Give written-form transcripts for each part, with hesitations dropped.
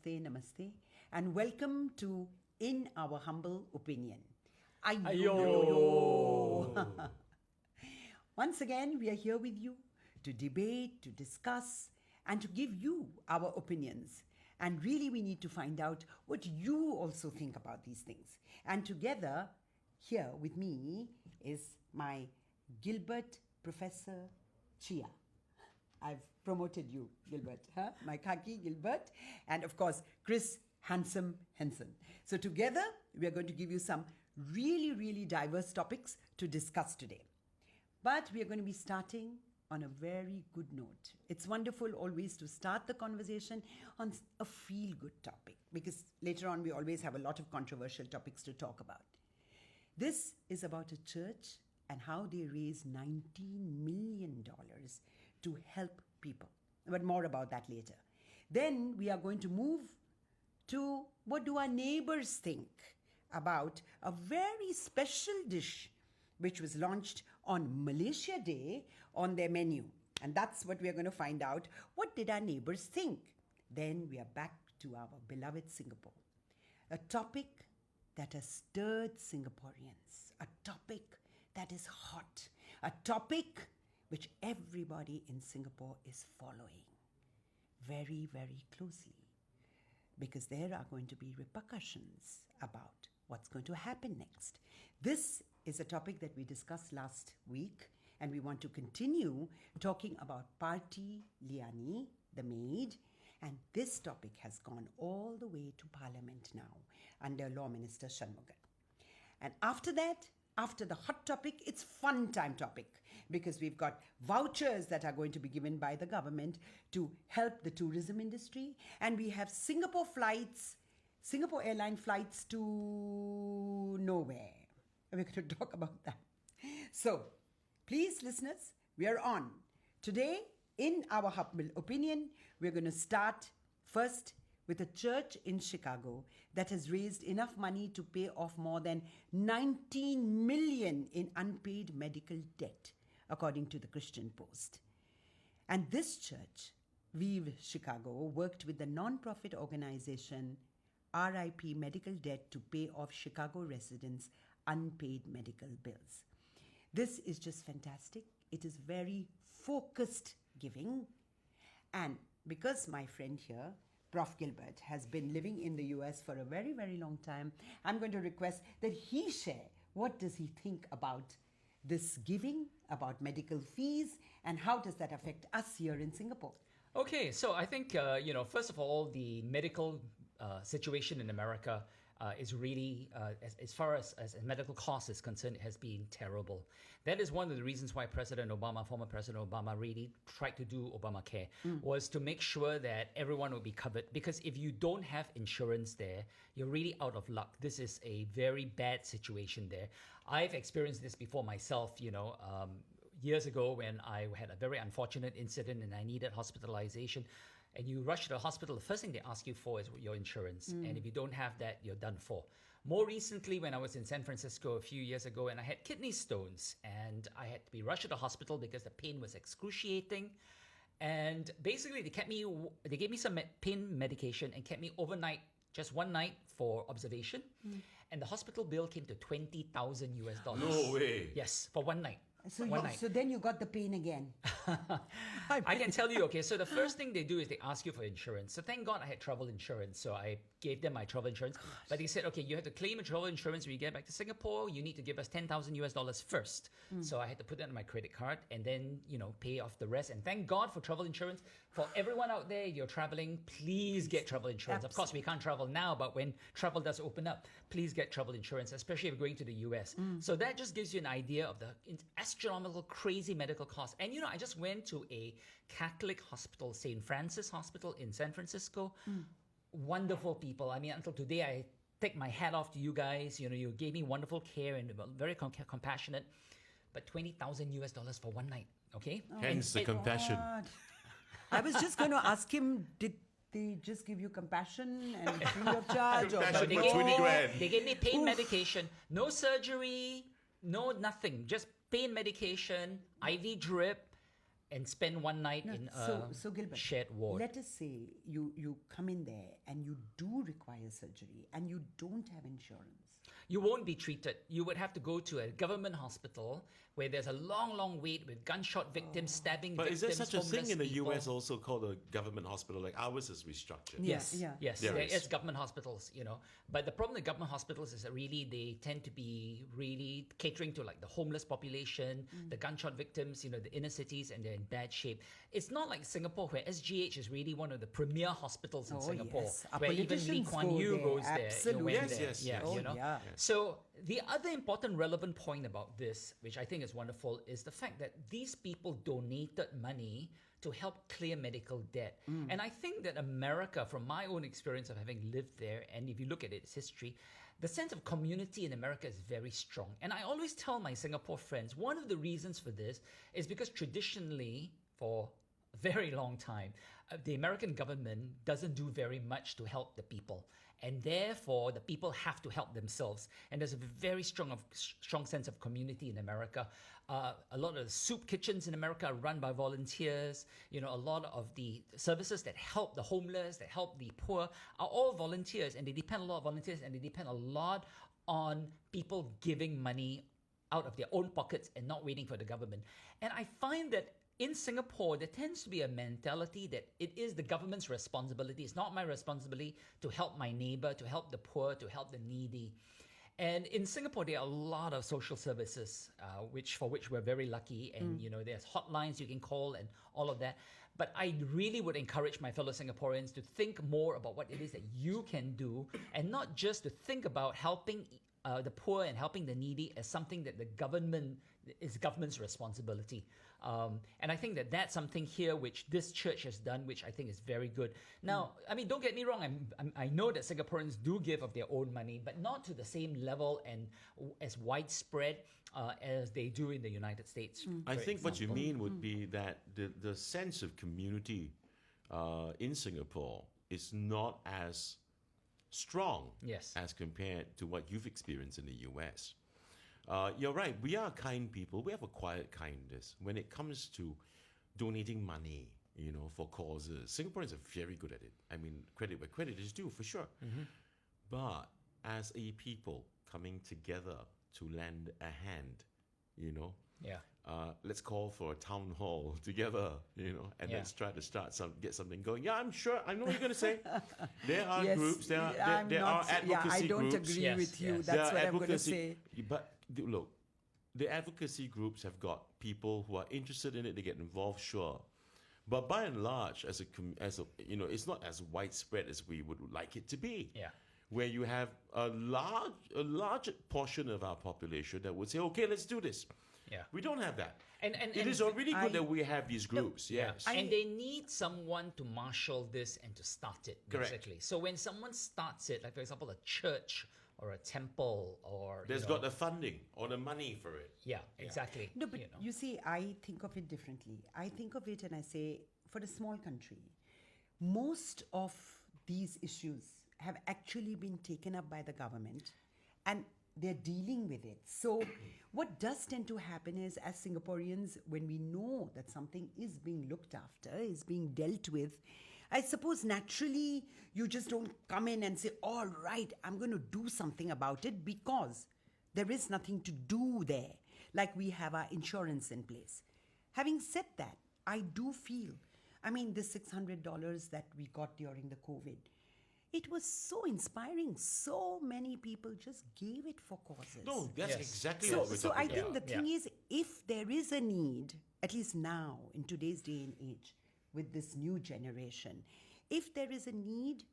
namaste, and welcome to In Our Humble Opinion. Ayo. Once again, we are here with you to debate, to discuss, and to give you our opinions. And really, we need to find out what you also think about these things. And together, here with me is my Gilbert Professor Cheah. I've promoted you, Gilbert, huh? My khaki, Gilbert, and of course, Chris Handsome Henson. So together, we are going to give you some really diverse topics to discuss today. But we are going to be starting on a very good note. It's wonderful always to start the conversation on a feel-good topic, because later on we always have a lot of controversial topics to talk about. This is about a church and how they raised $19 million to help people. But more about that later. Then we are going to move to what do our neighbors think about a very special dish which was launched on Malaysia Day on their menu. And that's what we are going to find out. What did our neighbors think? Then we are back to our beloved Singapore. A topic that has stirred Singaporeans. A topic that is hot. A topic which everybody in Singapore is following very closely. Because there are going to be repercussions about what's going to happen next. This is a topic that we discussed last week, and we want to continue talking about Parti Liani, the maid, and this topic has gone all the way to Parliament now under Law Minister Shanmugam. And after that, after the hot topic, it's fun time topic, because we've got vouchers that are going to be given by the government to help the tourism industry, and we have Singapore airline flights to nowhere. We're going to talk about that. So, please listeners, we are on. Today, in our humble opinion, we're going to start first with a church in Chicago that has raised enough money to pay off more than 19 million in unpaid medical debt, according to the Christian Post. And this church, Vive Chicago, worked with the non-profit organization RIP Medical Debt to pay off Chicago residents' unpaid medical bills. This is just fantastic. It is very focused giving. And because my friend here, Prof. Gilbert, has been living in the US for a very long time, I'm going to request that he share what does he think about this giving, about medical fees, and how does that affect us here in Singapore? Okay, so I think, first of all, the medical situation in America is really, as far as medical costs is concerned, it has been terrible. That is one of the reasons why former President Obama really tried to do Obamacare, was to make sure that everyone would be covered. Because if you don't have insurance there, you're really out of luck. This is a very bad situation there. I've experienced this before myself, years ago when I had a very unfortunate incident and I needed hospitalization. And you rush to the hospital, the first thing they ask you for is your insurance. And if you don't have that, you're done for. More recently, when I was in San Francisco a few years ago and I had kidney stones and I had to be rushed to the hospital because the pain was excruciating. And basically, they gave me some pain medication and kept me overnight, just one night for observation. And the hospital bill came to $20,000 US. No way. Yes, for one night. So then you got the pain again. I can tell you, okay, so the first thing they do is they ask you for insurance. So thank God I had travel insurance. So I gave them my travel insurance. But they said, okay, you have to claim a travel insurance when you get back to Singapore. You need to give us $10,000 US first. So I had to put that on my credit card and then, pay off the rest. And thank God for travel insurance. For everyone out there, you're traveling, please get travel insurance. Absolutely. Of course, we can't travel now, but when travel does open up, please get travel insurance, especially if you're going to the US. So that just gives you an idea of the astronomical, crazy medical costs. And I just went to a Catholic hospital, St. Francis Hospital in San Francisco. Wonderful people. I mean, until today, I take my hat off to you guys. You gave me wonderful care and very compassionate. But $20,000 US for one night, okay? Hence the compassion. God. I was just going to ask him, did they just give you compassion and free of charge? Compassion they for gave 20 me- grand. They gave me pain medication, no surgery, no nothing, just pain medication, IV drip, and spend one night in a so Gilbert, shared ward. let us say you come in there and you do require surgery and you don't have insurance, You won't be treated. You would have to go to a government hospital where there's a long, long wait with gunshot victims, stabbing But victims, is there such a thing homeless in the people. US also called a government hospital? Like ours is restructured. Yes, Yeah. yes, There there is. is government hospitals, But the problem with government hospitals is that really they tend to be really catering to like the homeless population, the gunshot victims, the inner cities, and they're in bad shape. It's not like Singapore where SGH is really one of the premier hospitals in Oh, Singapore, yes. Our where even Lee politicians Kuan go Yew there. goes there. Absolutely. Went Yes, there. yes, Yeah, yes. Oh, you know. yeah. So the other important relevant point about this, which I think is wonderful, is the fact that these people donated money to help clear medical debt. And I think that America, from my own experience of having lived there, and if you look at its history, the sense of community in America is very strong. And I always tell my Singapore friends, one of the reasons for this is because traditionally, for a very long time, the American government doesn't do very much to help the people. And therefore, the people have to help themselves. And there's a very strong sense of community in America. A lot of the soup kitchens in America are run by volunteers. A lot of the services that help the homeless, that help the poor, are all volunteers. And they depend a lot on volunteers, and they depend a lot on people giving money out of their own pockets and not waiting for the government. And I find that in Singapore, there tends to be a mentality that it is the government's responsibility. It's not my responsibility to help my neighbor, to help the poor, to help the needy. And in Singapore, there are a lot of social services, for which we're very lucky. And, there's hotlines you can call and all of that. But I really would encourage my fellow Singaporeans to think more about what it is that you can do, and not just to think about helping the poor and helping the needy as something that the government's responsibility. And I think that that's something here which this church has done, which I think is very good. Now, I mean, don't get me wrong. I know that Singaporeans do give of their own money, but not to the same level and as widespread as they do in the United States. I for think what you example. mean would be that the sense of community in Singapore is not as strong Yes. as compared to what you've experienced in the US. You're right. We are kind people. We have a quiet kindness when it comes to donating money, for causes. Singaporeans are very good at it. I mean, credit where credit is due, for sure. But as a people coming together to lend a hand, Yeah. let's call for a town hall together, and Yeah. let's try to get something going. Yeah, I'm sure. I know what you're going to say. There are Yes, groups. There are I'm there not- are advocacy I don't groups. agree Yes, with you. yes. That's There are what I'm going to advocacy- say. But look, the advocacy groups have got people who are interested in it. They get involved, sure. But by and large, as a it's not as widespread as we would like it to be. Yeah. Where you have a large portion of our population that would say, "Okay, let's do this." Yeah. We don't have that. And It is already good I- that we have these groups. Yes. And they need someone to marshal this and to start it, Correct. basically. So when someone starts it, like for example, a church or a temple or There's got the funding or the money for it. yeah, exactly. No, but you know. you see, I think of it differently. I think of it and I say, for a small country, most of these issues have actually been taken up by the government and they're dealing with it. So, what does tend to happen is, as Singaporeans, when we know that something is being looked after, is being dealt with, I suppose naturally you just don't come in and say, all right, I'm going to do something about it, because there is nothing to do there. Like we have our insurance in place. Having said that, I do feel, I mean, the $600 that we got during the COVID, it was so inspiring. So many people just gave it for causes. No, that's Yes. exactly So, what we're so talking I about. think the thing is, if there is a need, at least now, in today's day and age, with this new generation, if there is a need,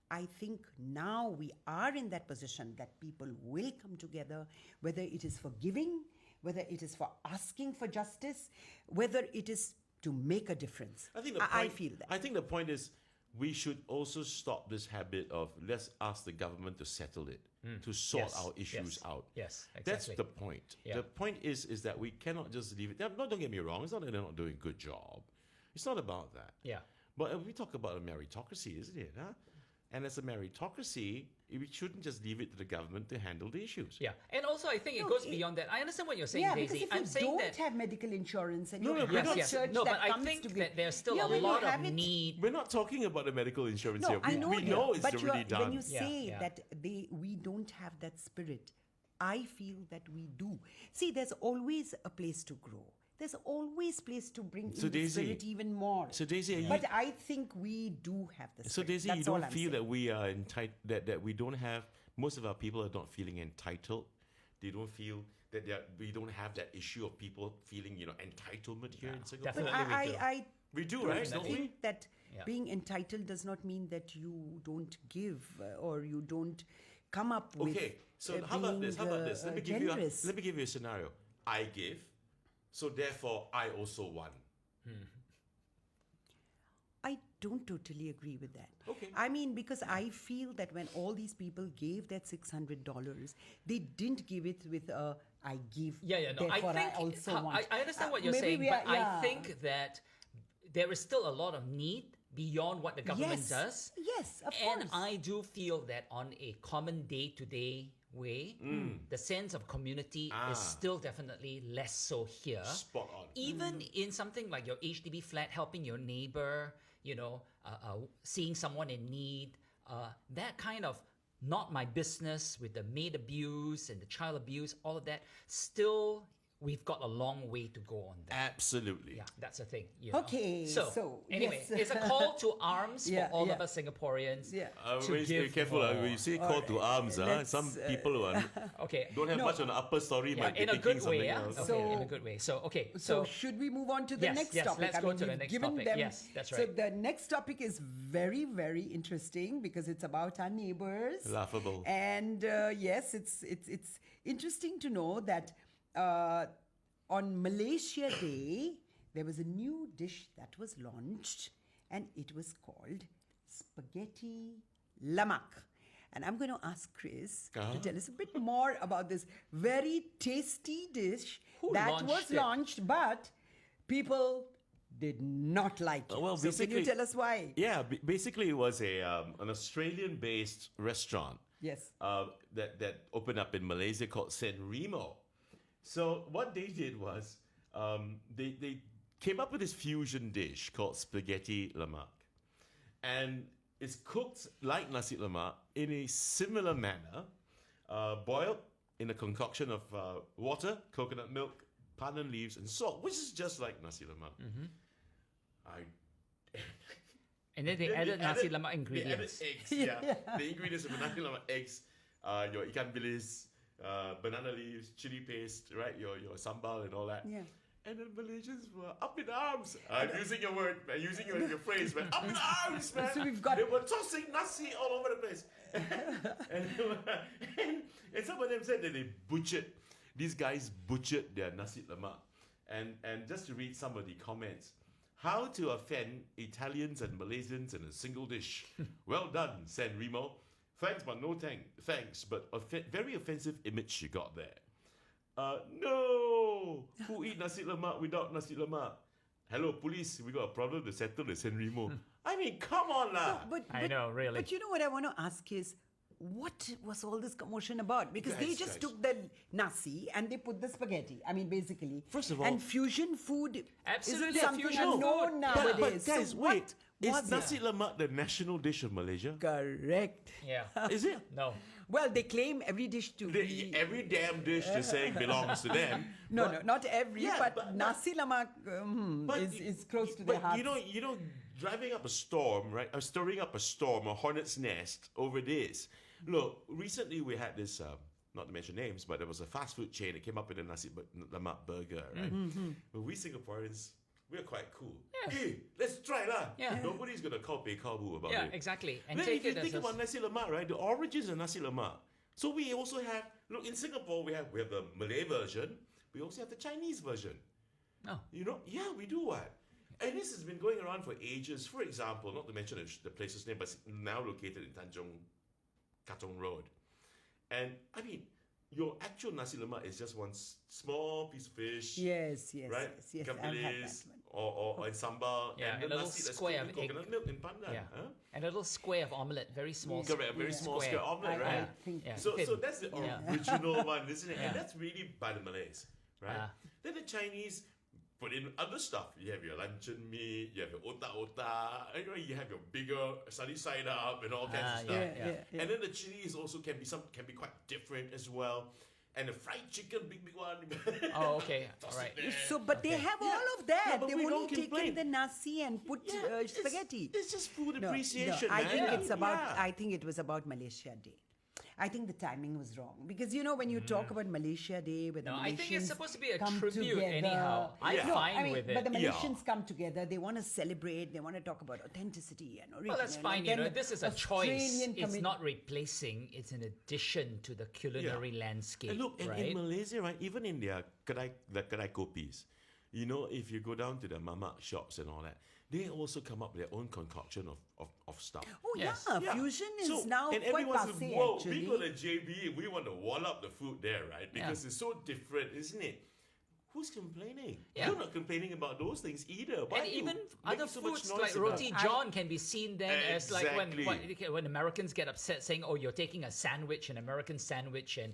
I think now we are in that position that people will come together, whether it is for giving, whether it is for asking for justice, whether it is to make a difference. I think I feel that. I think the point is we should also stop this habit of let's ask the government to settle it, to sort Yes, our issues yes, out. yes, That's exactly. the point. Yeah. The point is that we cannot just leave it. Don't get me wrong. It's not that they're not doing a good job. It's not about that. Yeah. But we talk about a meritocracy, isn't it? Huh? And as a meritocracy, we shouldn't just leave it to the government to handle the issues. Yeah, and also I think it No, goes beyond that. I understand what you're saying, Yeah, Daisy. because if I'm you saying don't that have medical insurance and No, you no, have we're not- a yes, church no, that but I comes think to that there's still Yeah, a when you lot have of it- need. We're not talking about the medical insurance No, here. I know we dear, know it's but already done. when you Yeah, say yeah. that we don't have that spirit, I feel that we do. See, there's always a place to grow. There's always place to bring So in the Daisy- spirit even more. So Daisy, are you, But I think we do have the spirit. so Daisy, you That's all don't I'm feel saying. that we are that we don't have, most of our people are not feeling entitled. They don't feel that we don't have that issue of people feeling, entitlement here in Singapore. But Definitely we do. I We do, don't right? Don't we? think that Yeah. being entitled does not mean that you don't give or you don't come up with. Okay, so how about this? being, Let me give you generous. let me give you a scenario. I give, so therefore I also won. I don't totally agree with that. Okay. I mean, because I feel that when all these people gave that $600, they didn't give it with a I give. Yeah, no. I therefore think also want. I understand what you're maybe saying, we but are- yeah. I think that there is still a lot of need beyond what the government yes, does. Yes, of And course. I do feel that on a common day-to-day way, the sense of community Ah. is still definitely less so here. Spot on. Even in something like your HDB flat, helping your neighbor, seeing someone in need, that kind of not my business with the maid abuse and the child abuse, all of that, still we've got a long way to go on that. Absolutely. Yeah, that's the thing. You know. Okay, so, anyway, yes. it's a call to arms Yeah, for all yeah. of us Singaporeans. Yeah. To Be give careful. more. When you say call to arms, let's, some people who are, Okay. don't have No. much on the upper story Yeah, might be in a thinking good something way, yeah. else. Okay, So- in a good way. So So should we move on to the Yes, next yes, topic? let's go to the we've next given topic. them- Yes, that's So right. the next topic is very, very interesting because it's about our neighbors. Laughable. And yes, it's interesting to know that on Malaysia Day, there was a new dish that was launched and it was called spaghetti lemak. And I'm going to ask Chris to tell us a bit more about this very tasty dish Who that launched was it? launched, but people did not like it. Well, so can you basically- tell us why? Yeah, basically it was an Australian-based restaurant Yes. that opened up in Malaysia called San Remo. So what they did was they came up with this fusion dish called spaghetti lemak, and it's cooked like nasi lemak in a similar manner, boiled in a concoction of water, coconut milk, pandan leaves, and salt, which is just like nasi lemak. And then they Then added nasi lemak They ingredients. added eggs, yeah. The ingredients of nasi lemak: eggs, your ikan bilis, banana leaves, chili paste, right? Your sambal and all that. Yeah. And the Malaysians were up in arms. I'm using your word, man, using your phrase, man. Up in arms, man. So we've got- They were tossing nasi all over the place. and some of them said that these guys butchered their nasi lemak. And just to read some of the comments. How to offend Italians and Malaysians in a single dish. Well done, San Remo. Thanks, but no thanks. But very offensive image you got there. No! Who eat nasi lemak without nasi lemak? Hello, police, we got a problem to settle the San Remo. I mean, come on lah. I know, really. But you know what I want to ask is, what was all this commotion about? Because they Guys, just guys. took the nasi and they put the spaghetti. I mean, basically. First of all- and fusion food Absolutely, isn't something fusion unknown food. nowadays. But guys, so wait. what Is was nasi it? lemak the national dish of Malaysia? Correct. Yeah. Is it? No. Well, they claim every dish to be. Every damn dish they're saying belongs to them. No, not every, Yeah, but nasi lemak is close to their but hearts. you know, driving up a storm, right? Or stirring up a storm, a hornet's nest over this. Look, recently we had this, not to mention names, but there was a fast food chain that came up with a nasi lemak burger, right? But we Singaporeans, we're quite cool. Yes. Hey, let's try lah. Yeah. Nobody's gonna call Pekabu about Yeah, it. exactly. And Then take if you it think as about nasi lemak, right? The origins of nasi lemak. So we also have, look, in Singapore we have the Malay version. We also have the Chinese version. Oh. You know, yeah, we do what. And this has been going around for ages. For example, not to mention the place's name, but it's now located in Tanjung Katong Road. And I mean, your actual nasi lemak is just one small piece of fish. Yes, Right? yes. Ikan I've had bilis, that one. or in sambal, Yeah, and and the a little nasi that's square cooked of in egg. coconut milk in pandan. Yeah. Huh? And a little square of omelette, very small. Correct, a very small square omelette, I right? think Yeah. So thin. that's the Yeah. original one, isn't it? Yeah. And that's really by the Malays, right? Ah. Then the Chinese put in other stuff. You have your luncheon meat, you have your otak-otak, you have your bigger sunny side up and all kinds of stuff. Yeah. And then the chilies also can be quite different as well. And the fried chicken, big one. Oh, okay. Toss All right. it there. So, but they have all of Yeah, that. but They've we only don't taken complain. the nasi and put spaghetti. It's just food No, appreciation, I man. think it's about. Yeah. I think it was about Malaysia Day. I think the timing was wrong because when you talk about Malaysia Day, where the No, I think it's Malaysians supposed to be a come tribute together. anyhow. I'm Yeah. fine with it. But the Yeah. Malaysians come together. They want to celebrate. They want to talk about authenticity and origin. Well, that's and fine. then This is a choice. Australian It's commi- not replacing. It's an addition to the culinary landscape. And look, and right? in Malaysia, right, even in their kedai kopis, if you go down to the mamak shops and all that, they also come up with their own concoction of stuff. Oh Yes. yeah, fusion is So- now and quite everyone says, passe whoa, actually. we go to JB, we want to wall up the food there, right? Because it's so different, isn't it? Who's complaining? Yeah. You're not complaining about those things either. Why And are you even making other so much foods noise like about roti it? john can be seen then as like Exactly. when Americans get upset saying, "Oh, you're taking a sandwich, an American sandwich, and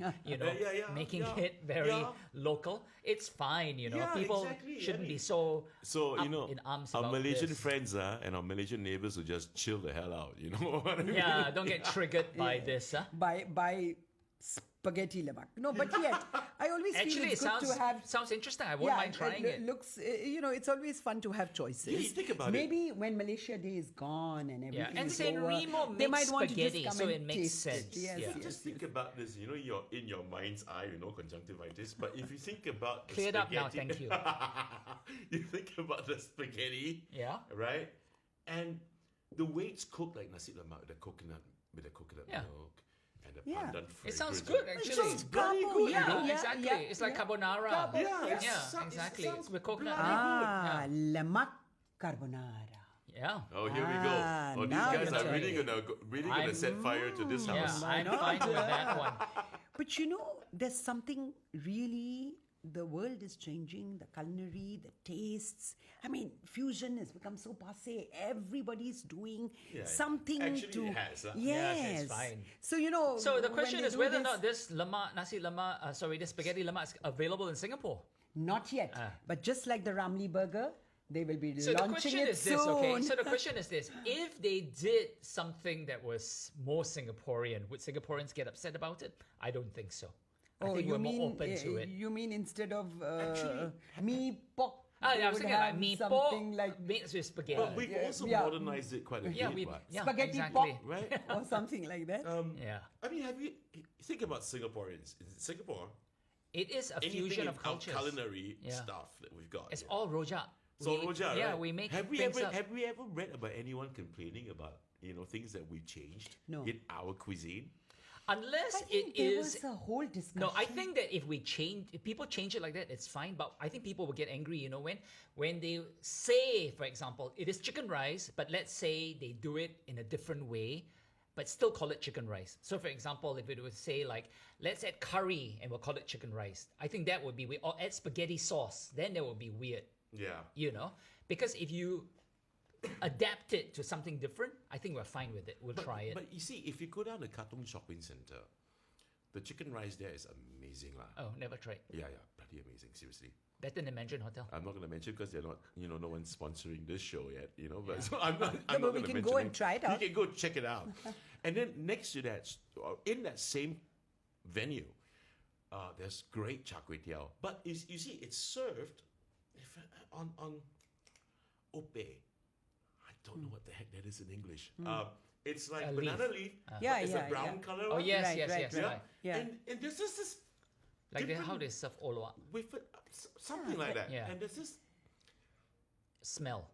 making yeah, it very yeah. local." It's fine, Yeah, People exactly, shouldn't I be mean- so So, up in arms our about Malaysian this. friends and our Malaysian neighbors will just chill the hell out, you know what I mean? Yeah, don't get triggered by this. Huh? by spaghetti lemak. No, but yet I always feel Actually, it's it good to have. sounds interesting. I won't mind trying it. Looks, it's always fun to have choices. Yeah, you think about it. Maybe when Malaysia Day is gone and everything and is San over, Remo they makes might want to just spaghetti, come so and it makes taste sense. It. Yes, Yeah. yes, Just think about this, you're in your mind's eye, conjunctivitis. But if you think about the Cleared up now, spaghetti- thank you. You think about the spaghetti, Yeah. right? And the way it's cooked, like nasi lemak with the coconut Yeah. milk and the Yeah. pandan It sounds fragrance. good, It actually. sounds bloody carbo, good, yeah, you know? Exactly. It's like carbonara. Carbo, Yeah, Yeah, exactly. It sounds With coconut bloody milk. lemak carbonara. Yeah. Oh, here we go. Ah, Oh, these now guys you're are really talking. gonna set fire to this Yeah, house. I'm fine with that one. But there's something really. The world is changing, the culinary, the tastes. I mean, fusion has become so passe. Everybody's doing Yeah, something actually to. it has, huh? Yes. Yes, it's fine. So, So the when question they is do whether or this- not this nasi lemak, this spaghetti lemak is available in Singapore. Not yet. But just like the Ramly burger, they will be So the launching question it is soon. this, okay? So the question is this: if they did something that was more Singaporean, would Singaporeans get upset about it? I don't think so. I think we're more open to it. You mean instead of Actually, mee pok? I they was would thinking like have mee something pork like mixed with spaghetti. But we've also Yeah. modernized it quite a yeah, bit, we right? yeah, spaghetti exactly. pop, Right? or something like that. Yeah, I mean, have you think about Singaporeans? In Singapore, it is a anything fusion in of our cultures. culinary Yeah. stuff that we've got. It's here. all rojak. So We- Roja, yeah, right? we make Have we things ever up. have we ever read about anyone complaining about things that we changed No. in our cuisine? Unless I think it there is was a whole discussion. No, I think that if people change it like that, it's fine. But I think people will get angry, when they say, for example, it is chicken rice, but let's say they do it in a different way, but still call it chicken rice. So, for example, if it would say like, let's add curry and we'll call it chicken rice, I think that would be weird. Or add spaghetti sauce, then that would be weird, Yeah. because if you adapt it to something different, I think we're fine with it. We'll try it. But you see, if you go down to Katong Shopping Center, the chicken rice there is amazing, lah. Oh, never tried. Yeah, pretty amazing. Seriously, Better than Mandarin Hotel. I'm not going to mention because they're not, no one's sponsoring this show yet, But so I'm not. No, I'm but not we gonna can mention go and it. try it out. You can go check it out, and then next to that, in that same venue, there's great char kway teow. But you see, it's served on ope. I don't know what the heck that is in English. It's like A banana leaf. leaf. Yeah, but it's yeah, a brown yeah. color Oh, one. yes, Right, yes, right, yes. right. Right. Yeah. And there's just this Like different how they serve oloa. with something like that. Yeah. And there's this Smell.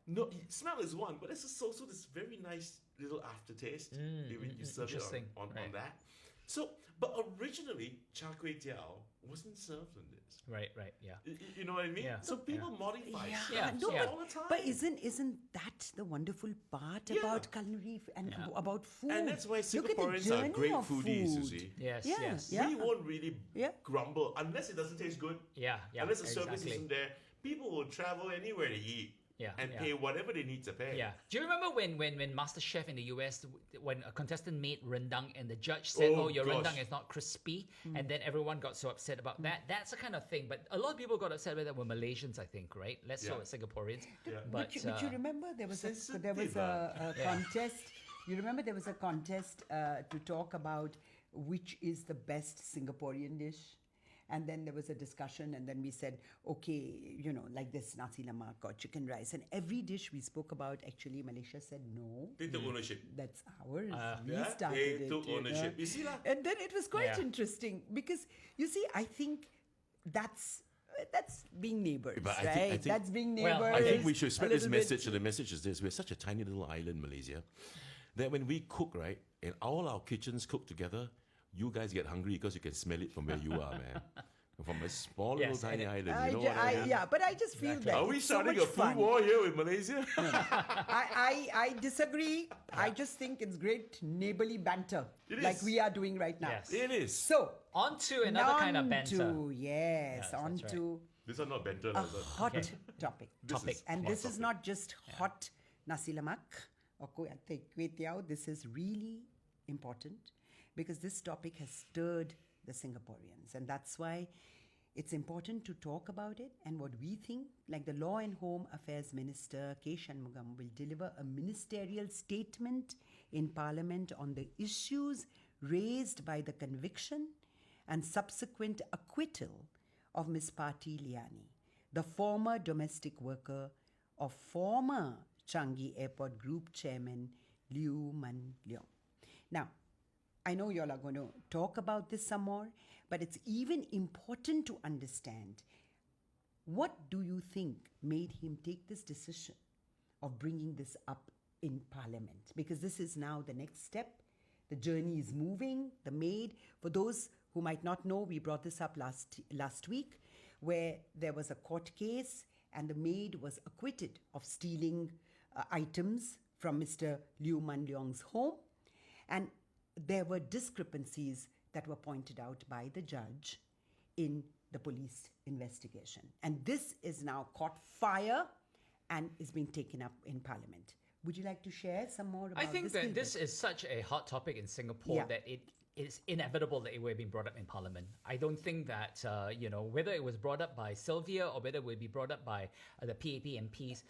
smell is one, but there's also this very nice little aftertaste when you serve it interesting. on Right. that. So, but originally char kway teow wasn't served on this. Right, yeah. You know what I mean? Yeah. So people modify Yeah, stuff Yeah, no, yeah. all the time. But isn't that the wonderful part Yeah. about culinary and about food? and that's why Look at the Singaporeans are journey great of foodies, you food. see. Yes, Yeah, yes. yeah. We won't really Yeah. grumble unless it doesn't taste good. Yeah, Unless the service exactly. isn't there. People will travel anywhere to eat. and pay whatever they need to pay. Yeah. Do you remember when MasterChef in the US, when a contestant made rendang and the judge said, Oh, your gosh. rendang is not crispy, and then everyone got so upset about that? That's the kind of thing. But a lot of people got upset with that were Malaysians, I think, right? Less so Yeah. with Singaporeans. Yeah. But, But you remember there was a sensitive, contest. You remember there was a contest to talk about which is the best Singaporean dish. And then there was a discussion, and then we said, okay, like this nasi lemak or chicken rice. And every dish we spoke about, actually, Malaysia said, no, They took ownership. that's ours. We Yeah, started they it. took ownership. You see lah. And then it was quite Yeah. interesting because, you see, I think that's being neighbors, But I right? think- That's being Well, neighbors. I think we should a spread this little bit. message. And the message is this: we're such a tiny little island, Malaysia, that when we cook, right, and all our kitchens cook together, you guys get hungry because you can smell it from where you are, man. From a small little Yes, tiny and island, you know what I mean? Yeah, but I just feel that Are we it's so starting much a food fun. war here with Malaysia? I disagree. I just think it's great neighborly banter, It like is. we are doing right now. Yes. It is. So on to another kind of banter. Yes, Yes, on that's to These are not banter. a lah, hot Okay. topic. Topic. And hot this is topic. not just hot nasi lemak or kway teow. This is really important because this topic has stirred the Singaporeans. And that's why it's important to talk about it and what we think. Like the Law and Home Affairs Minister, K. Shanmugam, will deliver a ministerial statement in Parliament on the issues raised by the conviction and subsequent acquittal of Ms. Parti Liani, the former domestic worker of former Changi Airport Group Chairman Liu Man Leong. Now, I know you all are going to talk about this some more, but it's even important to understand what do you think made him take this decision of bringing this up in Parliament? Because this is now the next step. The journey is moving. The maid, for those who might not know, we brought this up last week, where there was a court case and the maid was acquitted of stealing items from Mr. Liu Man Leong's home. And there were discrepancies that were pointed out by the judge in the police investigation. And this is now caught fire and is being taken up in Parliament. Would you like to share some more about I this? think that Gilbert? this is such a hot topic in Singapore Yeah. that it is inevitable that it will be brought up in Parliament. I don't think that, whether it was brought up by Sylvia or whether it would be brought up by the PAP MPs,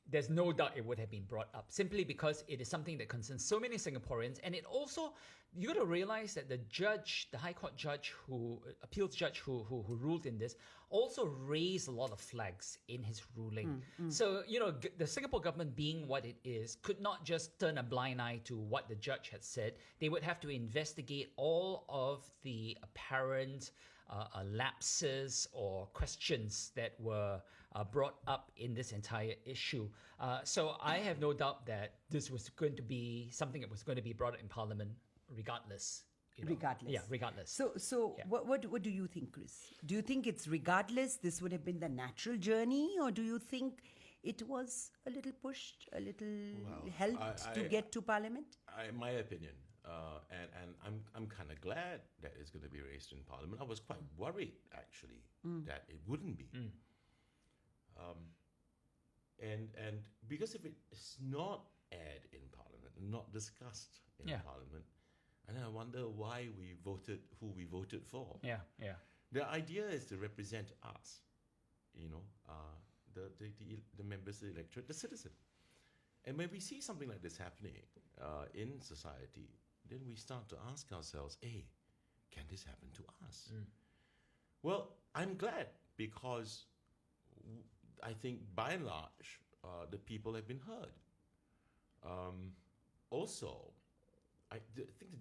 there's no doubt it would have been brought up simply because it is something that concerns so many Singaporeans. And it also, you got to realize that the judge, the High Court judge appeals judge who ruled in this, also raised a lot of flags in his ruling. So, the Singapore government, being what it is, could not just turn a blind eye to what the judge had said. They would have to investigate all of the apparent lapses or questions that were brought up in this entire issue. So I have no doubt that this was going to be something that was going to be brought up in Parliament regardless. Regardless. Yeah, regardless. So Yeah. what do you think, Chris? Do you think it's regardless, this would have been the natural journey, or do you think it was a little pushed, a little helped to get to Parliament? My opinion, and I'm kind of glad that it's going to be raised in Parliament. I was quite worried actually that it wouldn't be, and because if it's not aired in Parliament, not discussed in Yeah. Parliament, and I wonder why who we voted for. Yeah. The idea is to represent us, the members of the electorate, the citizen. And when we see something like this happening in society, then we start to ask ourselves, hey, can this happen to us? Well, I'm glad because I think by and large, the people have been heard. Also, I think the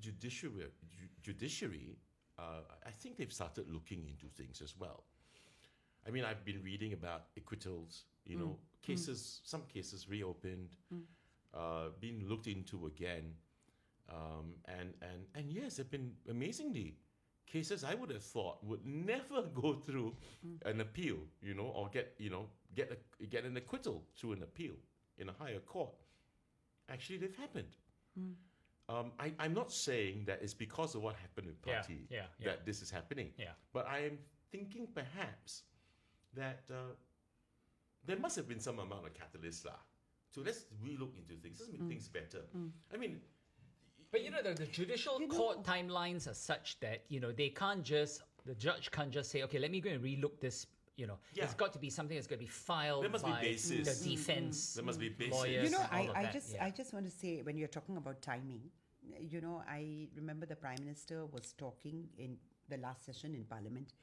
judiciary, I think they've started looking into things as well. I mean, I've been reading about acquittals, cases, some cases reopened, being looked into again. And yes, there have been amazingly cases I would have thought would never go through an appeal, or get an acquittal through an appeal in a higher court. Actually, they've happened. I'm not saying that it's because of what happened with Parti that this is happening. Yeah. But I am thinking perhaps that there must have been some amount of catalyst lah. So let's relook into things. Let's make things better. I mean, But the judicial court timelines are such that they can't just the judge can't just say, okay, let me go and relook this. It's got to be something that's going to be filed there must be by basis. the defense. There must be basis. lawyers. I just want to say, when you're talking about timing, I remember the Prime Minister was talking in the last session in Parliament,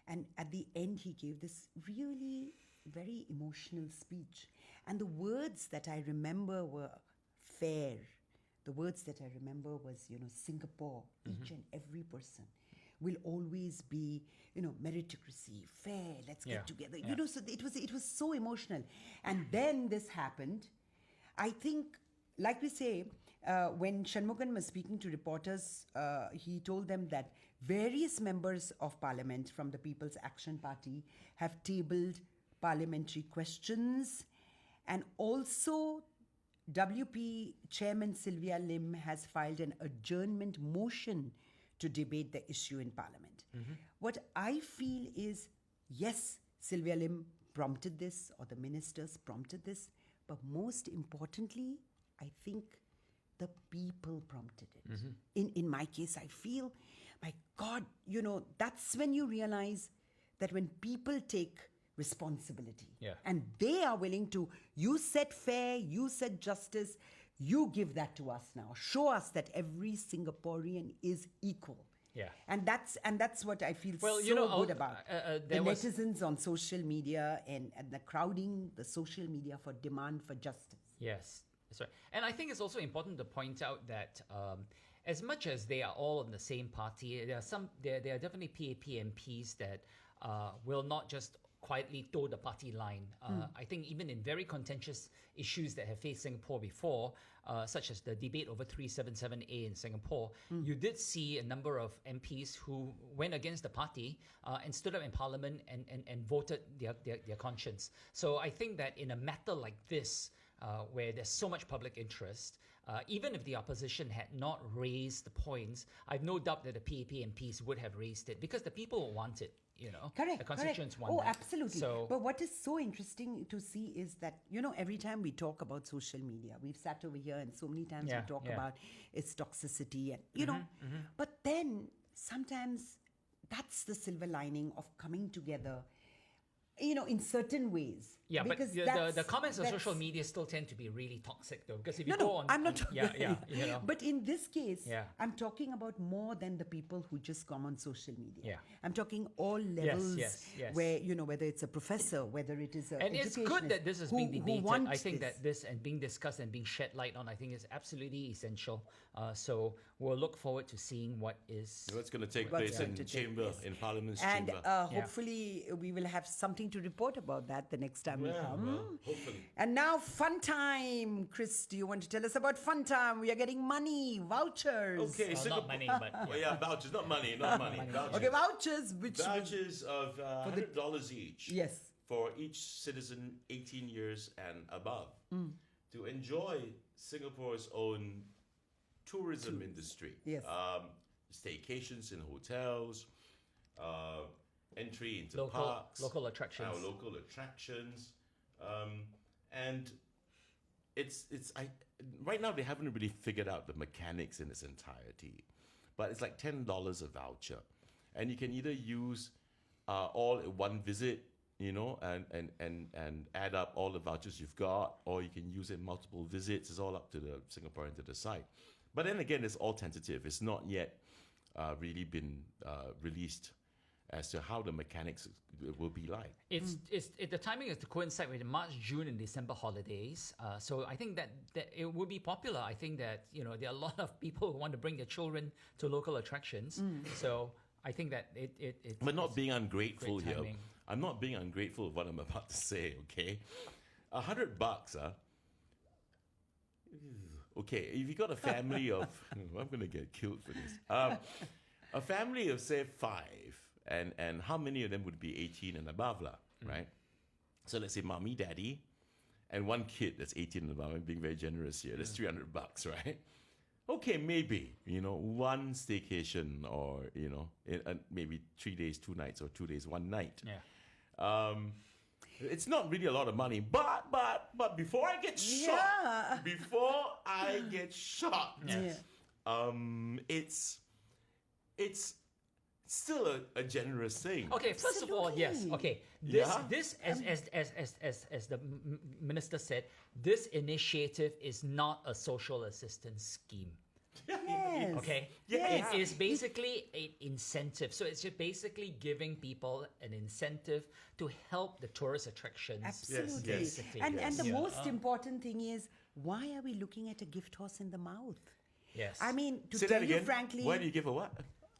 and at the end he gave this really very emotional speech, and the words that I remember were fair. The words that I remember was, Singapore, each and every person will always be, meritocracy, fair, let's get together. So it was so emotional. And then this happened. I think, like we say, when Shanmugan was speaking to reporters, he told them that various members of Parliament from the People's Action Party have tabled parliamentary questions, and also WP Chairman Sylvia Lim has filed an adjournment motion to debate the issue in Parliament. What I feel is, yes, Sylvia Lim prompted this, or the ministers prompted this, but most importantly, I think the people prompted it. In my case, I feel, my God, that's when you realize that when people take responsibility and they are willing to, you said fair, you said justice, you give that to us now. Show us that every Singaporean is equal. And that's what I feel good about. The netizens on social media and the crowding the social media for demand for justice. Yes, that's right. And I think it's also important to point out that as much as they are all in the same party, there are definitely PAP MPs that will not just quietly toe the party line. I think even in very contentious issues that have faced Singapore before, such as the debate over 377A in Singapore, you did see a number of MPs who went against the party and stood up in Parliament and voted their conscience. So I think that in a matter like this, where there's so much public interest, even if the opposition had not raised the points, I've no doubt that the PAP MPs would have raised it because the people want it. Correct. The constituents want Oh, that. absolutely. But what is so interesting to see is that, every time we talk about social media, we've sat over here and so many times we talk about its toxicity and, but then sometimes that's the silver lining of coming together, in certain ways. Yeah, but Because the comments on social media still tend to be really toxic, though. Because if you go No, on, I'm not talking. But in this case, Yeah. I'm talking about more than the people who just come on social media. Yeah. I'm talking all levels, yes. where whether it's a professor, whether it is a and it's good that this is being debated. I think this. that this and being discussed and being shed light on, I think is absolutely essential. So we'll look forward to seeing what is. What's going to take What's place going in to take chamber, place. in Parliament's And chamber? hopefully we will have something to report about that the next time we come. well, hopefully. And now fun time. Chris, do you want to tell us about fun time? We are getting money, vouchers. Okay, Well, Singapore. not money, but Well, yeah, vouchers, not money, not money. Vouchers. Okay, vouchers, which Vouchers of $100 each. Yes. For each citizen 18 years and above to enjoy Singapore's own tourism industry. Yes. Staycations in hotels, entry into parks, local attractions. local attractions, and it's right now they haven't really figured out the mechanics in its entirety, but it's like $10 a voucher, and you can either use all in one visit, and add up all the vouchers you've got, or you can use it in multiple visits. It's all up to the Singaporean to decide. But then again, it's all tentative. It's not yet really been released as to how the mechanics will be like. The timing is to coincide with the March, June, and December holidays. So I think that it will be popular. I think that there are a lot of people who want to bring their children to local attractions. So I think that it. But not being ungrateful great here. timing. I'm not being ungrateful of what I'm about to say. Okay, $100, Okay, if you got a family of, I'm gonna get killed for this. A family of say 5, and how many of them would be 18 and above, right? So let's say mommy, daddy, and one kid that's 18 and above. I'm being very generous here. That's $300, right? Okay, maybe one staycation, or maybe 3 days, 2 nights, or 2 days, 1 night. Yeah. It's not really a lot of money, but before I get shot, Yeah. before I get shot, Yes. it's still a generous thing. Okay, first of all, yes. Absolutely. Okay, Yeah. this as the minister said, this initiative is not a social assistance scheme. Yes. Okay, Yes. it is basically an incentive. So it's just basically giving people an incentive to help the tourist attractions. Absolutely. yes, basically, And the yes. most important thing is, why are we looking at a gift horse in the mouth? Yes. I mean, to Say tell that you again. frankly, Why do you give a what?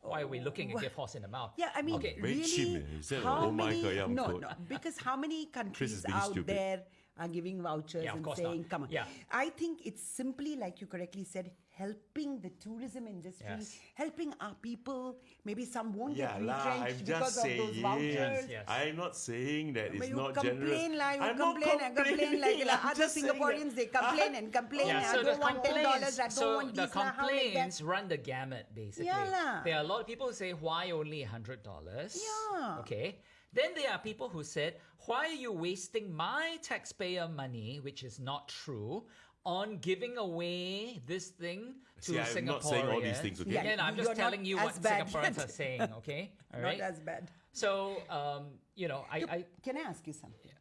Why are we looking at gift horse in the mouth? yeah, I mean, Okay. Very really, cheap, is that? how Oh my many? God, yeah, I'm no, cold. no, because how many countries being out stupid. there are giving vouchers Yeah, of and course saying, not. "Come on"? Yeah. I think it's simply like you correctly said, helping the tourism industry, Yes. helping our people. Maybe some won't Yeah, get lah, retrenched I'm because just of those saying. vouchers. Yes. I'm not saying that But it's you not complain generous. like you I'm not complain and complain like complaining, I'm other just saying that- Singaporeans. They complain and complain. Yeah, I so the don't want $10. complaints, I don't so want the this. How like that? complaints run the gamut, basically. Yeah lah. There are a lot of people who say, why only $100? Yeah. Okay. Then there are people who said, why are you wasting my taxpayer money, which is not true, on giving away this thing to See, I'm Singaporeans? not saying all these things, okay? Yeah, Again, I'm you're just not telling you as what bad Singaporeans yet. are saying, okay? All Not right? as bad. So, I Can I ask you something?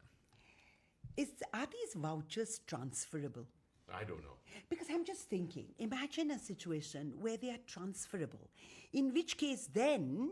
Are these vouchers transferable? I don't know. Because I'm just thinking, imagine a situation where they are transferable, in which case then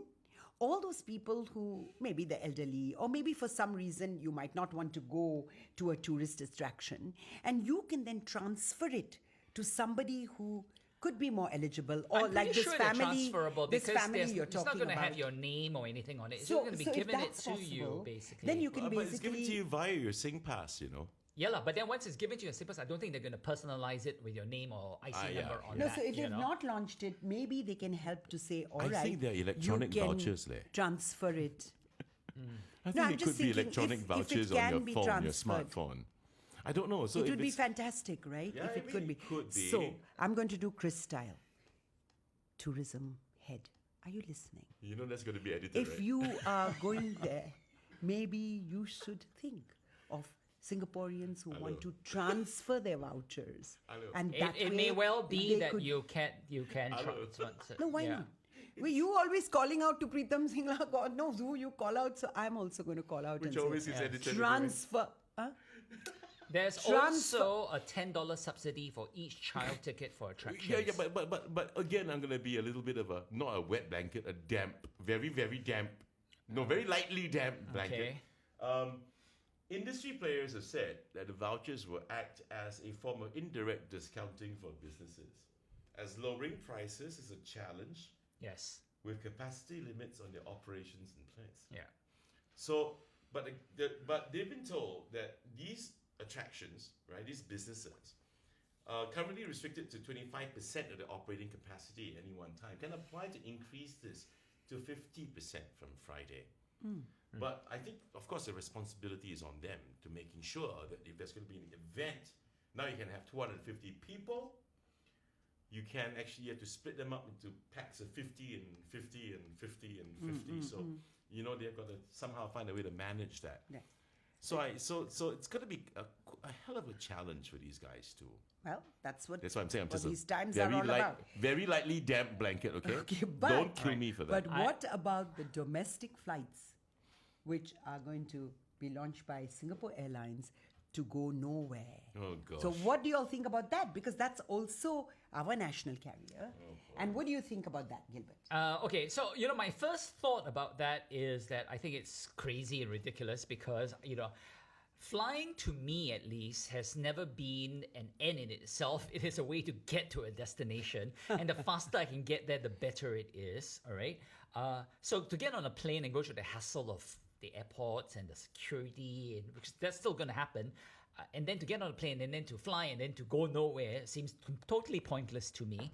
all those people who maybe the elderly or maybe for some reason you might not want to go to a tourist attraction, and you can then transfer it to somebody who could be more eligible, or I'm like pretty this sure they're family, transferable this because family you're it's not talking going to about. have your name or anything on it. It's So- just going to be so if given it that's to you, possible, basically. then you can But it's given to basically you via your SingPass, you know. Yeah, lah, but then once it's given to your SingPass, I don't think they're going to personalize it with your name or IC Yeah, number okay. on No, that. so if you they've know? not launched it, maybe they can help to say, all I right, think they're electronic you can vouchers there. transfer it. I think No, I'm it just could be thinking electronic if it vouchers on can your be phone, your transferred. smartphone. I don't know. So It if would be it's- fantastic, right? Yeah, if I it mean, could be. it could be. So I'm going to do Chris style. Tourism head. Are you listening? You know that's going to be edited, If right? you are going there, maybe you should think of Singaporeans who want to transfer their vouchers. Hello. And that It way may well be they that could- you can Hello. transfer. No, why yeah. not? Well, you always calling out to Pritam Singla. God knows who you call out. So I'm also going to call out Which and always say, is edited. transfer. Huh? There's Transfer- also a $10 subsidy for each child ticket for attractions. Yeah, but again, I'm gonna be a little bit of a not a wet blanket, a damp, very damp, no, very lightly damp blanket. Okay. Industry players have said that the vouchers will act as a form of indirect discounting for businesses, as lowering prices is a challenge Yes. with capacity limits on their operations in place. Yeah. So, but they've been told that these attractions, right, these businesses, currently restricted to 25% of the operating capacity at any one time, can apply to increase this to 50% from Friday. But I think, of course, the responsibility is on them to making sure that if there's going to be an event, now you can have 250 people. You can actually have to split them up into packs of 50 and 50 and 50 and 50. So, you know, they've got to somehow find a way to manage that. Yeah. So it's going to be a hell of a challenge for these guys too. Well, that's what That's why I'm saying I'm just these a times very are all about. very lightly damp blanket. Okay, Okay, but- don't kill me for that. But what about the domestic flights, which are going to be launched by Singapore Airlines to go nowhere? Oh, gosh. So what do you all think about that? Because that's also our national carrier. Oh, And what do you think about that, Gilbert? Okay, so my first thought about that is that I think it's crazy and ridiculous because flying to me at least has never been an end in itself. It is a way to get to a destination, and the faster I can get there, the better it is. All right. So to get on a plane and go through the hassle of the airports and the security, which that's still going to happen. And then to get on a plane and then to fly and then to go nowhere seems totally pointless to me.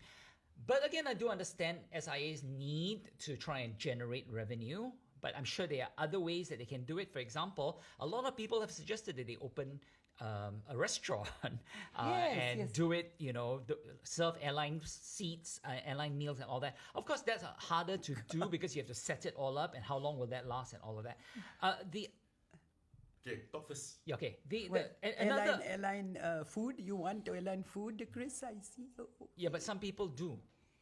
But again, I do understand SIA's need to try and generate revenue, but I'm sure there are other ways that they can do it. For example, a lot of people have suggested that they open a restaurant and yes. do it, serve airline seats, airline meals and all that. Of course, that's harder to do because you have to set it all up and how long will that last and all of that. Okay, talk first. Yeah, okay. Well, Another. airline food. You want airline food, Chris? I see. Yeah, but some people do.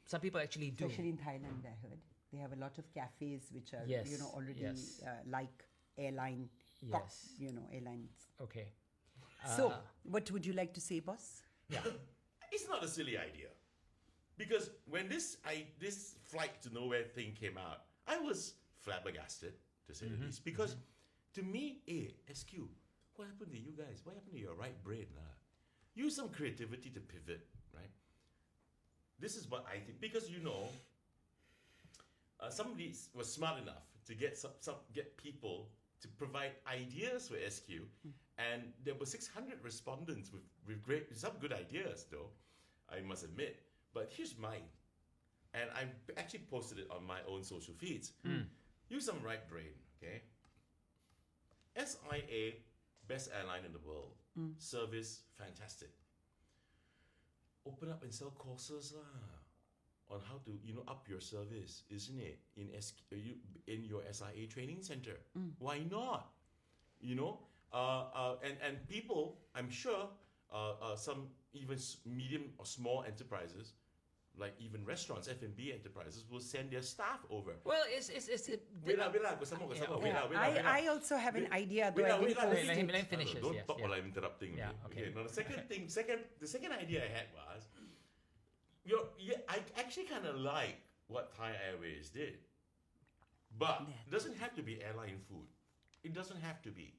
Some people actually do. Especially in Thailand, I heard they have a lot of cafes which are Yes, already yes. like airline. Yes. Airlines. Okay. So, what would you like to say, boss? Yeah. It's not a silly idea, because when this flight to nowhere thing came out, I was flabbergasted, to say the least. Because to me, SQ, what happened to you guys? What happened to your right brain? Use some creativity to pivot, right? This is what I think, because somebody was smart enough to get people to provide ideas for SQ, and there were 600 respondents with some good ideas, though, I must admit. But here's mine, and I actually posted it on my own social feeds. Use some right brain, okay? SIA, best airline in the world, service fantastic. Open up and sell courses on how to up your service, isn't it? In your SIA training center. Why not? And people, I'm sure, some even medium or small enterprises, like even restaurants, F&B enterprises, will send their staff over. Well, I also have an idea. Though Wait, let me finish this. Don't Yes, talk yeah. while I'm interrupting. Yeah, okay. Now the second idea I had was, I actually kind of like what Thai Airways did, but it doesn't have to be airline food. It doesn't have to be.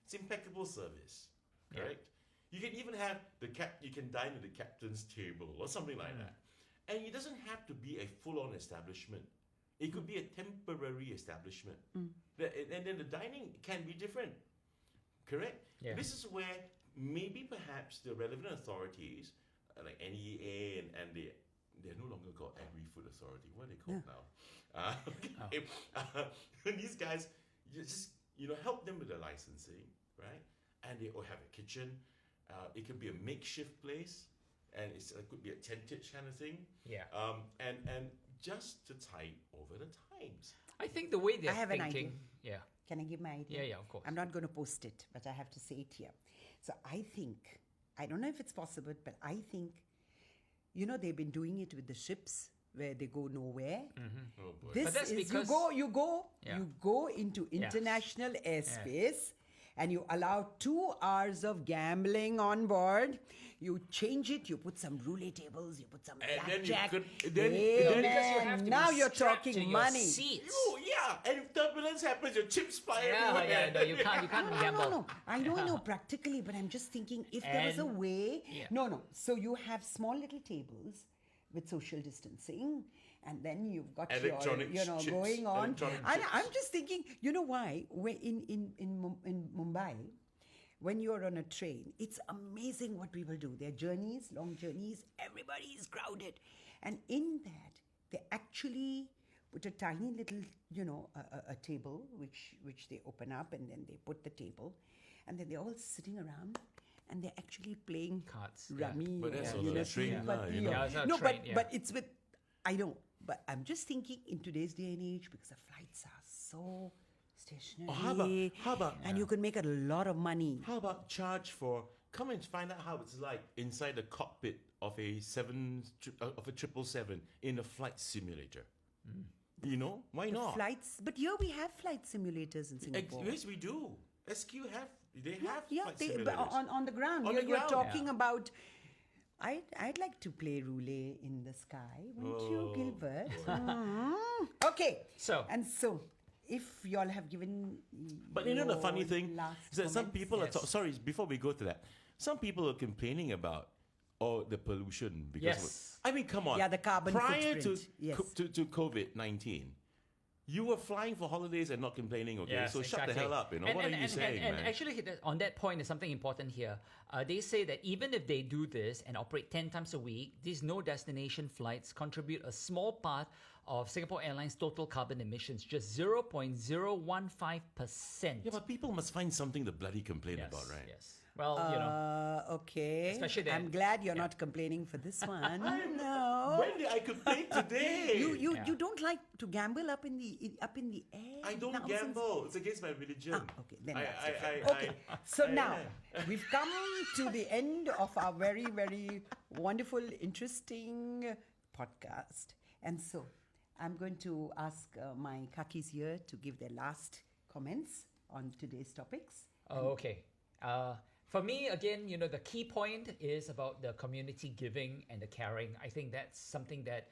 It's impeccable service, correct? You can even have you can dine at the captain's table or something like that. And it doesn't have to be a full-on establishment. It could be a temporary establishment. And then the dining can be different, correct? Yeah. This is where maybe perhaps the relevant authorities, like NEA and they're no longer called Agri-Food Authority. What are they called now? These guys, you just help them with the licensing, right? And they all have a kitchen. It could be a makeshift place, and it could be a tentage kind of thing. Yeah. And just to tide over the times. I think the way they're I have an thinking. idea. Yeah. Can I give my idea? Yeah, of course. I'm not going to post it, but I have to say it here. So I don't know if it's possible, but I think, they've been doing it with the ships where they go nowhere. Oh boy. This But that's is because- you go into international airspace. And you allow 2 hours of gambling on board. You change it. You put some roulette tables. You put some And then you blackjack. could- Hey, Because you man, have to now be you're strapped to talking your money. seats. Oh, yeah, and if turbulence happens, your chips fly Yeah, everywhere. no, you can't gamble. No. I know practically, but I'm just thinking if there was a And- way. yeah. No. So you have small little tables with social distancing, and then you've got Electronic your, chips, going on. electronic And chips. I'm just thinking, why? In Mumbai, when you're on a train, it's amazing what people do. Their journeys, long journeys, everybody is crowded. And in that, they actually put a tiny little, a table, which they open up, and then they put the table. And then they're all sitting around, and they're actually playing Cards, yeah. rummy. But that's or, on a train now, but, you know. Yeah, it's on a no, train, yeah. but it's with, I know. But I'm just thinking in today's day and age, because the flights are so stationary. How about and you can make a lot of money. How about charge for come and find out how it's like inside the cockpit of a 777 in a flight simulator? Why not? Flights, but here we have flight simulators in Singapore. Yes, we do. SQ have flight but simulators. on the ground. On You're, the you're ground. talking about. I'd like to play roulette in the sky, wouldn't you, Gilbert? Okay. So- If y'all have given. But the funny thing last is that some comments? people Yes. are sorry. Before we go to that, some people are complaining about the pollution because Yes. I mean, come on. Yeah, the carbon prior footprint. Yes. to COVID-19. You were flying for holidays and not complaining, okay? Yes, so shut the hell up, And, what and, are you and, saying, and man? actually, on that point, there's something important here. They say that even if they do this and operate 10 times a week, these no destination flights contribute a small part of Singapore Airlines' total carbon emissions, just 0.015%. Yeah, but people must find something to bloody complain about, right? Yes. Well, Okay. Especially the- I'm glad you're not complaining for this one. No. When did I complain today? You don't like to gamble up in the air. I don't nonsense. gamble. It's against my religion. Okay, then I- that's I- different. I- Okay, so now we've come to the end of our very, very wonderful, interesting podcast. And so I'm going to ask my kakis here to give their last comments on today's topics. Oh, okay. For me, again, the key point is about the community giving and the caring. I think that's something that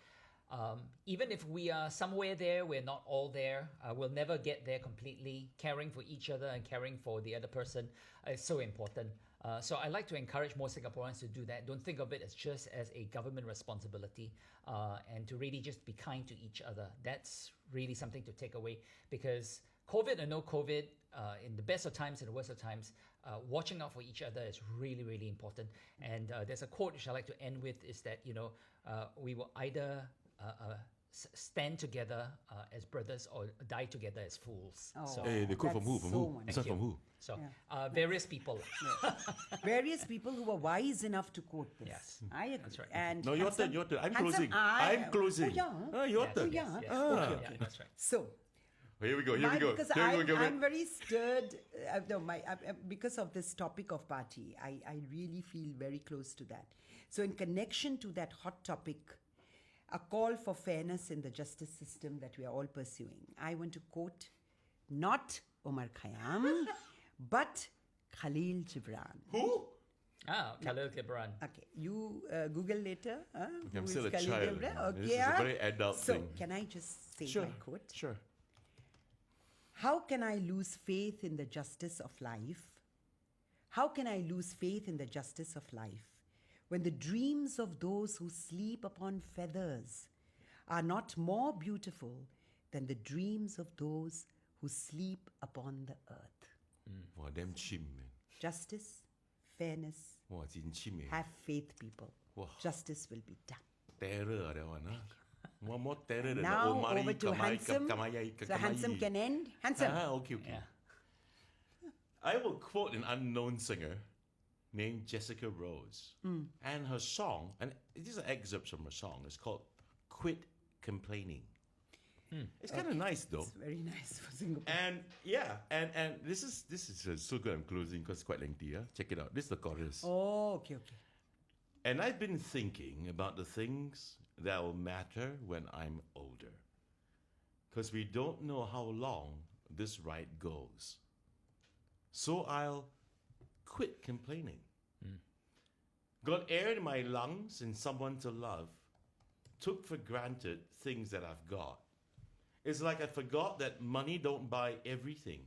even if we are somewhere there, we're not all there. We'll never get there completely. Caring for each other and caring for the other person is so important. So I like to encourage more Singaporeans to do that. Don't think of it as just as a government responsibility, and to really just be kind to each other. That's really something to take away, because COVID or no COVID, in the best of times and the worst of times, watching out for each other is really, really important. And there's a quote which I like to end with, is that, we will either stand together as brothers or die together as fools. Oh. So, Hey, the quote from That's who? From so who? wonderful. It's not from who? various people. Various people who were wise enough to quote this. Yes. I agree. That's right. And No, your Hanson- turn, your turn. I'm Hanson, closing. I- I'm closing. Oh, yeah. Your Yes, turn. yeah. yes. Okay, Yeah, that's right. So, Here we go, here we go. because Here we go, I'm very stirred. Because of this topic of Parti, I really feel very close to that. So, in connection to that hot topic, a call for fairness in the justice system that we are all pursuing, I want to quote not Omar Khayyam, but Khalil Gibran. Who? Khalil Gibran. Okay, you Google later. I'm who still is a Khalil child. Gibran? Okay, This is a very adult so, thing. can I just say Sure. my quote? Sure. How can I lose faith in the justice of life? How can I lose faith in the justice of life when the dreams of those who sleep upon feathers are not more beautiful than the dreams of those who sleep upon the earth? Wow, damn chim, man. Justice, fairness, Wow, it's in chim, have faith, people. Wow. Justice will be done. Terror, that one, huh? One more terror than Now the Omari over to Handsome. So Handsome can end. Handsome. Okay. Yeah. I will quote an unknown singer named Jessica Rose. And her song, and these are excerpts from her song, it's called Quit Complaining. It's kind of nice though. It's very nice for Singapore. And yeah, and this is so good. I'm closing because it's quite lengthy. Yeah? Check it out. This is the chorus. Oh, okay. And I've been thinking about the things that will matter when I'm older. Because we don't know how long this ride goes. So I'll quit complaining. Got air in my lungs and someone to love. Took for granted things that I've got. It's like I forgot that money don't buy everything.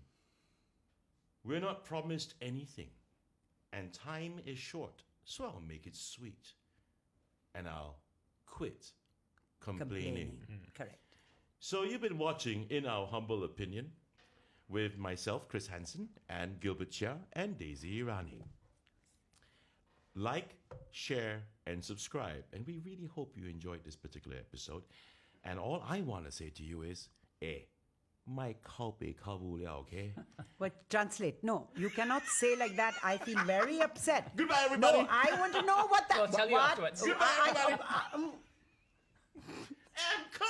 We're not promised anything. And time is short, so I'll make it sweet. And I'll quit complaining. Correct. So you've been watching In Our Humble Opinion with myself, Chris Henson, and Gilbert Cheah, and Daisy Irani. Like, share, and subscribe. And we really hope you enjoyed this particular episode. And all I want to say to you is, my okay? But translate. No, you cannot say like that. I feel very upset. Goodbye, everybody. No, I want to know what that. I'll tell you what? afterwards. Goodbye, everybody. And cut!